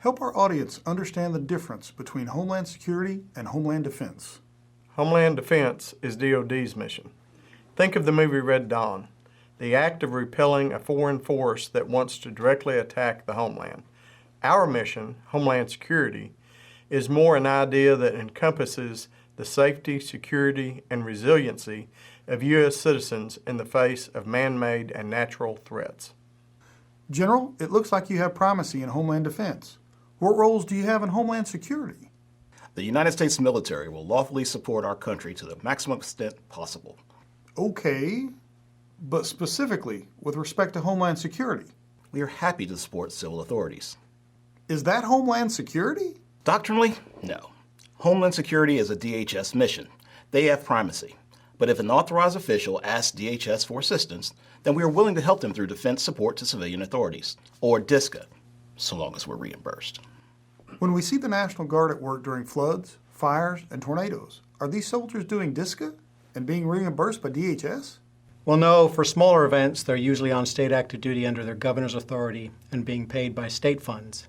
Help our audience understand the difference between Homeland Security and Homeland Defense. Homeland Defense is DoD's mission. Think of the movie Red Dawn, the act of repelling a foreign force that wants to directly attack the homeland. Our mission, Homeland Security, is more an idea that encompasses the safety, security, and resiliency of U.S. citizens in the face of man-made and natural threats. General, it looks like you have primacy in Homeland Defense. What roles do you have in Homeland Security? The United States military will lawfully support our country to the maximum extent possible. Okay, but specifically with respect to Homeland Security. We are happy to support civil authorities. Is that Homeland Security? Doctrinally, no. Homeland Security is a DHS mission. They have primacy. But if an authorized official asks DHS for assistance, then we are willing to help them through defense support to civilian authorities, or DSCA, so long as we're reimbursed. When we see the National Guard at work during floods, fires, and tornadoes, are these soldiers doing DSCA and being reimbursed by DHS? Well, no, for smaller events, they're usually on state active duty under their governor's authority and being paid by state funds.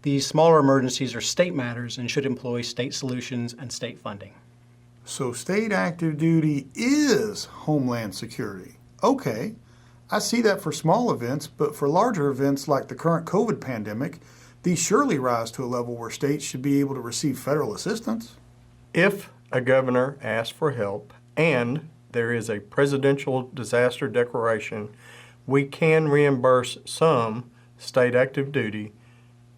These smaller emergencies are state matters and should employ state solutions and state funding. So state active duty is Homeland Security. Okay, I see that for small events, but for larger events like the current COVID pandemic, these surely rise to a level where states should be able to receive federal assistance. If a governor asks for help and there is a presidential disaster declaration, we can reimburse some state active duty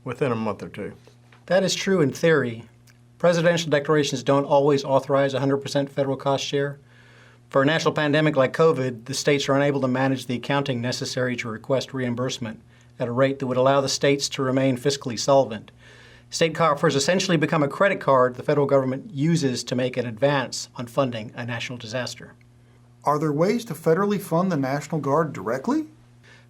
within a month or two. That is true in theory. Presidential declarations don't always authorize 100% federal cost share. For a national pandemic like COVID, the states are unable to manage the accounting necessary to request reimbursement at a rate that would allow the states to remain fiscally solvent. State coffers essentially become a credit card the federal government uses to make an advance on funding a national disaster. Are there ways to federally fund the National Guard directly?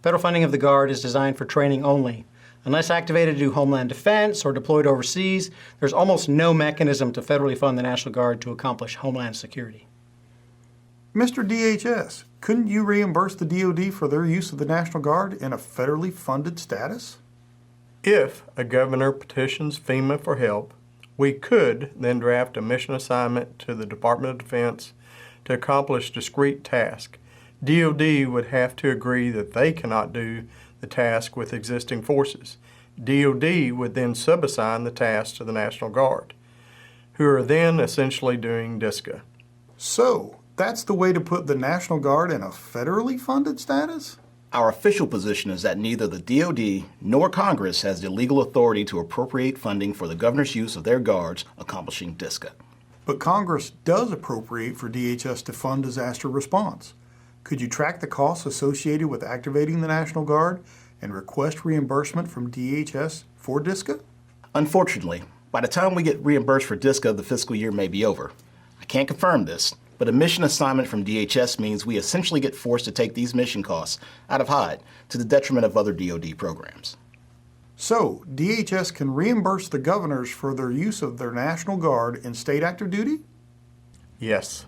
Federal funding of the Guard is designed for training only. Unless activated to do Homeland Defense or deployed overseas, there's almost no mechanism to federally fund the National Guard to accomplish Homeland Security. Mr. DHS, couldn't you reimburse the DoD for their use of the National Guard in a federally funded status? If a governor petitions FEMA for help, we could then draft a mission assignment to the Department of Defense to accomplish discrete tasks. DoD would have to agree that they cannot do the task with existing forces. DoD would then subassign the task to the National Guard, who are then essentially doing DSCA. So, that's the way to put the National Guard in a federally funded status? Our official position is that neither the DoD nor Congress has the legal authority to appropriate funding for the governor's use of their guards accomplishing DSCA. But Congress does appropriate for DHS to fund disaster response. Could you track the costs associated with activating the National Guard and request reimbursement from DHS for DSCA? Unfortunately, by the time we get reimbursed for DSCA, the fiscal year may be over. I can't confirm this, but a mission assignment from DHS means we essentially get forced to take these mission costs out of HUD to the detriment of other DoD programs. So, DHS can reimburse the governors for their use of their National Guard in state active duty? Yes.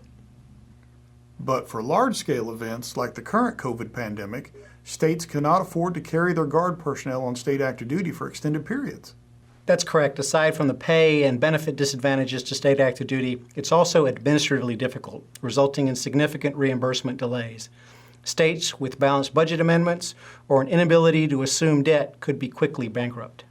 But for large-scale events like the current COVID pandemic, states cannot afford to carry their Guard personnel on state active duty for extended periods. That's correct. Aside from the pay and benefit disadvantages to state active duty, it's also administratively difficult, resulting in significant reimbursement delays. States with balanced budget amendments or an inability to assume debt could be quickly bankrupt.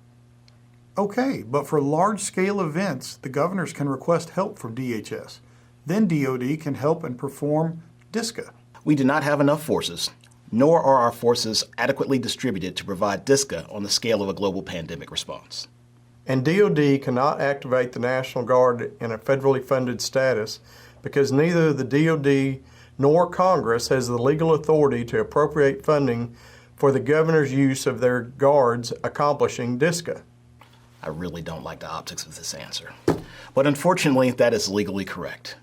Okay, but for large-scale events, the governors can request help from DHS. Then DoD can help and perform DSCA. We do not have enough forces, nor are our forces adequately distributed to provide DSCA on the scale of a global pandemic response. And DoD cannot activate the National Guard in a federally funded status because neither the DoD nor Congress has the legal authority to appropriate funding for the governor's use of their guards accomplishing DSCA. I really don't like the optics of this answer, but unfortunately that is legally correct.